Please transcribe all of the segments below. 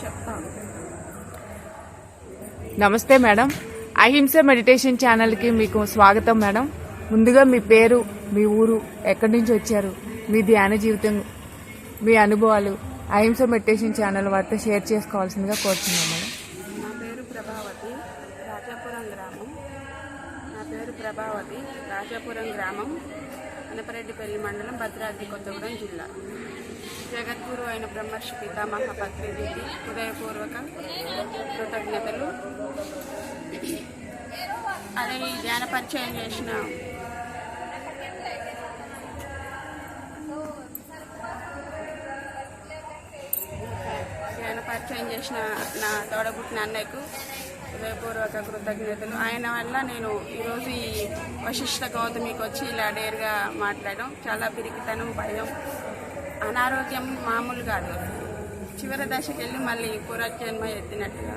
చెప్తాను. నమస్తే మేడం, అహింస మెడిటేషన్ ఛానల్కి మీకు స్వాగతం మేడం. ముందుగా మీ పేరు, మీ ఊరు, ఎక్కడి నుంచి వచ్చారు, మీ ధ్యాన జీవితం, మీ అనుభవాలు అహింస మెడిటేషన్ ఛానల్ వారితో షేర్ చేసుకోవాల్సిందిగా కోరుతున్నాం మేడం. నా పేరు ప్రభావతి, రాజాపురం గ్రామం, అనపరెడ్డిపల్లి మండలం, భద్రాద్రి కొత్తగూడెం జిల్లా. జగద్గురు అయిన బ్రహ్మర్షి పితామహ పత్రిజీకి హృదయపూర్వక కృతజ్ఞతలు. అదే ఈ ధ్యాన పరిచయం చేసిన నా తోడబుట్టిన అన్నయ్యకు హృదయపూర్వక కృతజ్ఞతలు. ఆయన వల్ల నేను ఈరోజు ఈ వశిష్ఠ గౌతమికి వచ్చి ఇలా డేర్గా మాట్లాడడం, చాలా పిరికితనం, భయం, అనారోగ్యం మామూలు కాదు. చివరి దశకి వెళ్ళి మళ్ళీ పునర్జన్మ ఎత్తినట్టుగా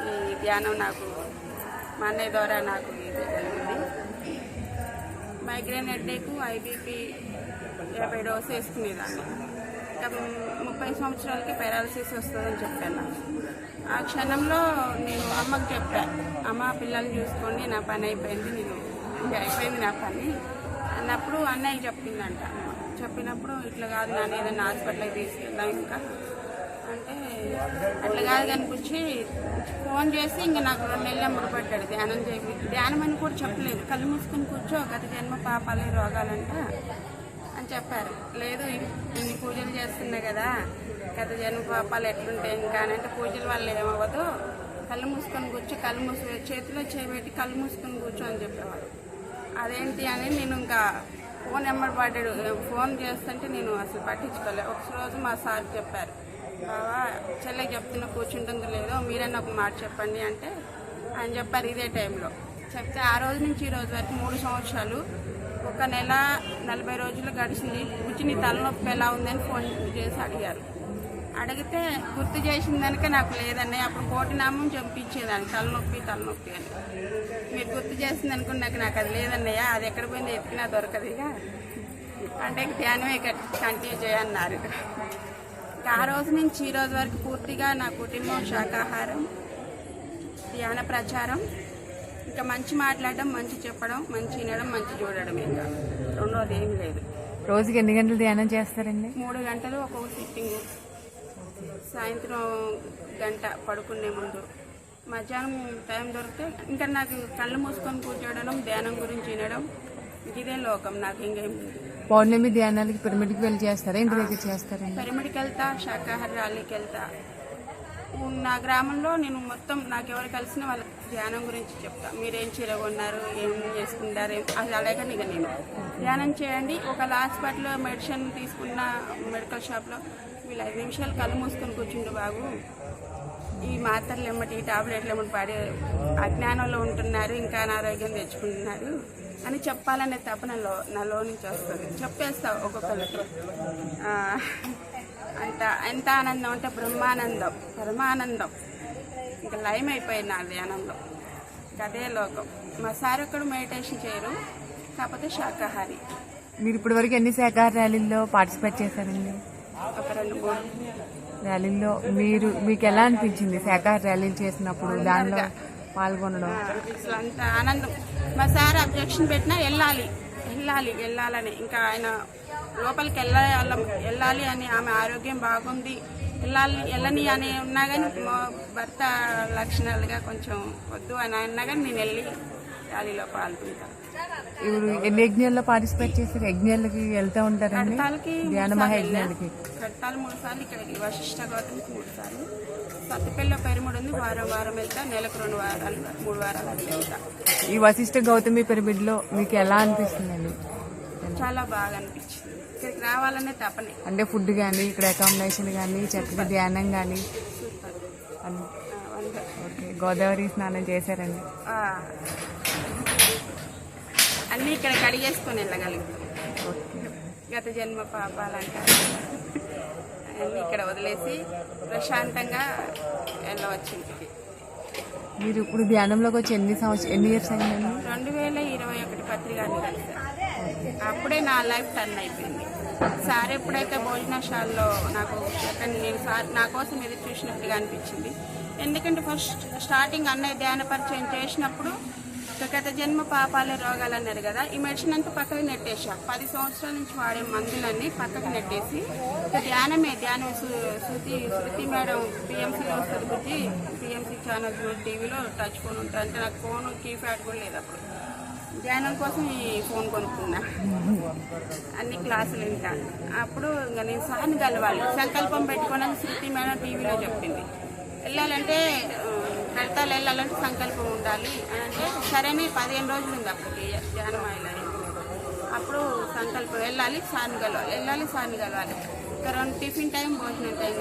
ఈ ధ్యానం నాకు మా అన్నయ్య ద్వారా నాకు ఇది జరిగింది. మైగ్రేన్ హెడ్ఏక్, ఐబీపీ 50 డోసు వేసుకునేదాన్ని. 30 సంవత్సరాలకి పారాలసిస్ వస్తుందని చెప్పాను. ఆ క్షణంలో నేను అమ్మకి చెప్పాను, అమ్మ పిల్లల్ని చూసుకోండి, నా పని అయిపోయింది, ఇంకా అయిపోయింది నా పని అన్నప్పుడు అన్నయ్య చెప్పిందంట. చెప్పినప్పుడు ఇట్లా కాదు నాన్న, ఏదైనా హాస్పిటల్కి తీసుకెళ్దాం ఇంకా అంటే, అట్లా కాదు కనిపించి ఫోన్ చేసి ఇంకా నాకు 2 నెలలు ముడిపడ్డాడు ధ్యానం చేయి. ధ్యానం అని కూడా చెప్పలేదు, కళ్ళు మూసుకొని కూర్చో, గత జన్మ పాపాలే రోగాలంట అని చెప్పారు. లేదు ఇన్ని పూజలు చేస్తున్నా కదా, గత జన్మ పాపాలు ఎట్లుంటాయి ఇంకా అని అంటే, పూజల వల్ల ఏమవ్వదు, కళ్ళు మూసుకొని కూర్చో, చేతిలో చేయబెట్టి కళ్ళు మూసుకొని కూర్చో అని చెప్పేవాడు. అదేంటి అని నేను ఇంకా ఫోన్ ఎమ్మడి పడ్డాడు. ఫోన్ చేస్తుంటే నేను అసలు పట్టించుకోలేదు. ఒకరోజు మా సార్ చెప్పారు, బావా చెల్లెకి చెప్తున్నా కూర్చుంటుందో లేదో మీరన్నా ఒక మాట చెప్పండి అంటే ఆయన చెప్పారు ఇదే టైంలో. చెప్తే ఆ రోజు నుంచి ఈ రోజు వరకు 3 సంవత్సరాలు 1 నెల 40 రోజులు గడిచింది. కూర్చి నీ తలనొప్పి ఎలా ఉందని ఫోన్ చేసి అడిగారు. అడిగితే గుర్తు చేసిన దానిక నాకు లేదన్నయ్య, అప్పుడు కోటినామం చంపించేదాన్ని తలనొప్పి అని. మీరు గుర్తు చేసింది అనుకున్నాక నాకు అది లేదన్నయ్య, అది ఎక్కడ పోయిందో ఎత్తికినా దొరకదు ఇక అంటే ధ్యానమే కంటిన్యూ చేయన్నారు. ఆ రోజు నుంచి ఈ రోజు వరకు పూర్తిగా నా కుటుంబం శాకాహారం, ధ్యాన ప్రచారం, ఇంకా మంచి మాట్లాడడం, మంచి చెప్పడం, మంచి వినడం, మంచి చూడడం, ఇంకా రెండోది ఏం లేదు. రోజుకి ఎన్ని గంటలు ధ్యానం చేస్తారండి? 3 గంటలు ఒక్కొక్క సిట్టింగు, సాయంత్రం 1 గంట పడుకునే ముందు, మధ్యాహ్నం టైం దొరికితే ఇంకా నాకు కళ్ళు మూసుకొని కూర్చోవడం, ధ్యానం గురించి వినడం, ఇదే లోకం నాకు. ఇంకేం లేదు. పౌర్ణమి ధ్యానాలకి పిరమిడ్కి వెళ్ళి చేస్తారా, ఇంటి దగ్గర చేస్తారా? పిరమిడ్కి వెళ్తా, శాకాహార ర్యాలీకి వెళ్తా. నా గ్రామంలో నేను మొత్తం నాకు ఎవరు కలిసిన వాళ్ళకి ధ్యానం గురించి చెప్తా. మీరేం చీర కొన్నారు, ఏం చేసుకుంటారు, అది అలాగే ఇక నేను ధ్యానం చేయండి. ఒక హాస్పిటల్లో మెడిసిన్ తీసుకున్న మెడికల్ షాప్లో వీళ్ళు 5 నిమిషాలు కళ్ళు మూసుకొని కూర్చుంటూ బాగు, ఈ మాత్రలు ఏమిటి, ఈ టాబ్లెట్లు ఏమిటి పాడే అజ్ఞానంలో ఉంటున్నారు, ఇంకా అనారోగ్యం తెచ్చుకుంటున్నారు అని చెప్పాలనే తపన నాలో నుంచి వస్తుంది. చెప్పేస్తా ఒక్కొక్కరికి. ఎంత ఆనందం అంటే బ్రహ్మానందం, పరమానందం, ఇంకా లయం అయిపోయింది నా ధ్యానంలో. అదే లోకం. మా సార్ ఒక్కడు మెడిటేషన్ చేయరు, కాకపోతే శాకాహారి. మీరు ఇప్పటి వరకు ఎన్ని శాకాహార ర్యాలీల్లో పార్టిసిపేట్ చేశారండి? ఒక 2-3 ర్యాలీల్లో మీకు ఎలా అనిపించింది శాకాహార ర్యాలీలు చేసినప్పుడు, దానిలో పాల్గొనడం? అసలు అంత ఆనందం. మా సార్ అబ్జెక్షన్ పెట్టినా వెళ్ళాలని, ఇంకా ఆయన లోపలికి వెళ్ళాలి అని, ఆమె ఆరోగ్యం బాగుంది వెళ్ళని అని ఉన్నా కానీ, మా భర్త లక్షణాలుగా కొంచెం వద్దు అని అన్నా కానీ నేను వెళ్ళి ర్యాలీలో పాల్గొంటాను. ఎన్ని యజ్ఞాల్లో పార్టిసిపేట్ చేశారు? యజ్ఞాలకి వెళ్తూ ఉంటారండి? ధ్యాన మహాయజ్ఞాలకి కట్టాలు 3 సార్లు, ఇక్కడికి వశిష్ఠ గౌతమికి 3 సార్లు, సత్తుపల్లిలో పిరమిడ్ ఉంది, వారం వెళ్తా, నెలకు 2 వారాలు 3 వారాలు వెళ్తా. ఈ వశిష్ఠ గౌతమి పిరమిడ్ లో మీకు ఎలా అనిపిస్తుందండి? చాలా బాగా అనిపించింది. ఇక్కడికి రావాలనే తపనే. అంటే ఫుడ్ కానీ, ఇక్కడ అకామిడేషన్ కానీ, చక్కగా ధ్యానం కానీ. ఓకే, గోదావరి స్నానం చేశారండి? అన్నీ ఇక్కడ కడిగేసుకొని వెళ్ళగలుగుతాం. గత జన్మ పాపాలంటారు అన్నీ ఇక్కడ వదిలేసి ప్రశాంతంగా వెళ్ళవచ్చు ఇంటికి. మీరు ఇప్పుడు ధ్యానంలోకి వచ్చి ఎన్ని ఇయర్స్ అయిందండి? 2021 పత్రిక కలిసారు. అప్పుడే నా లైఫ్ టర్న్ అయిపోయింది. సార్ ఎప్పుడైతే భోజనశాలలో నాకు నేను సార్ నా కోసం ఎదురు చూసినట్టుగా అనిపించింది. ఎందుకంటే ఫస్ట్ స్టార్టింగ్ అన్నయ్య ధ్యాన పరిచయం చేసినప్పుడు గత జన్మ పాపాలే రోగాలు అన్నారు కదా, ఈ మెడిసిన్ అంతా పక్కకు నెట్టేసా. 10 సంవత్సరాల నుంచి వాడే మందులన్నీ పక్కకు నెట్టేసి ధ్యానం శృతి మేడం పిఎంసీలో వస్తుంది గురించి పిఎంసీ ఛానల్ టీవీలో టచ్ ఫోన్ ఉంటుంది. అంటే నాకు ఫోన్ కీప్యాడ్ కూడా లేదు అప్పుడు. ధ్యానం కోసం ఈ ఫోన్ కొనుక్కున్నా, అన్ని క్లాసులు వింటా. అప్పుడు ఇంకా నేను సార్ని కలవాలి, సంకల్పం పెట్టుకోనని శృతి మేడం టీవీలో చెప్పింది. వెళ్ళాలంటే ఫలితాలు వెళ్ళాలంటే సంకల్పం ఉండాలి అని అంటే సరేనే 15 రోజులు ఉంది అప్పటికి ధ్యానం అయ్యాలి. అప్పుడు సంకల్పం వెళ్ళాలి సార్ని కలవాలి. ఇంకా 2 టిఫిన్ టైం భోజనం టైం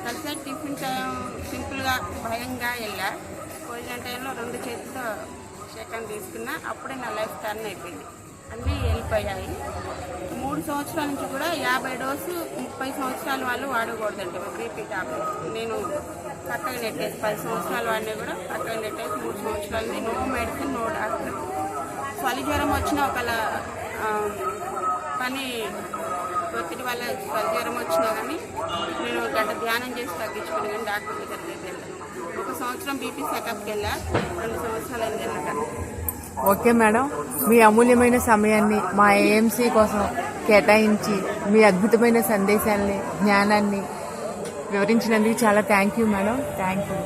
కలిసి టిఫిన్ టైం సింపుల్గా భయంగా వెళ్ళా. భోజనం టైంలో 2 చేతితో సెకండ్ తీసుకున్నా. అప్పుడే నా లైఫ్ టర్న్ అయిపోయింది, అన్నీ వెళ్ళిపోయాయి. 3 సంవత్సరాల నుంచి కూడా 50 డోసు 30 సంవత్సరాల వాళ్ళు వాడకూడదండి బీపీ టాబ్లెట్. నేను పక్కన నెట్టేసి 10 సంవత్సరాల వాడిని కూడా పక్కన నెట్టేసి 3 సంవత్సరాలది నో మెడిసిన్ నో డాక్టర్. చలి జ్వరం వచ్చినా ఒకవేళ పని ఒత్తిడి వల్ల చలి జ్వరం వచ్చినా కానీ నేను గంట ధ్యానం చేసి తగ్గించుకుని కానీ డాక్టర్ దగ్గరికి వెళ్ళాను. 1 సంవత్సరం బీపీ చెకప్కి వెళ్ళా, 2 సంవత్సరాలు అయింది వెళ్ళక. ఓకే మేడం, మీ అమూల్యమైన సమయాన్ని మా ఏఎంసీ కోసం కేటాయించి మీ అద్భుతమైన సందేశాలని జ్ఞానాన్ని వివరించినందుకు చాలా thank you madam. Thank you.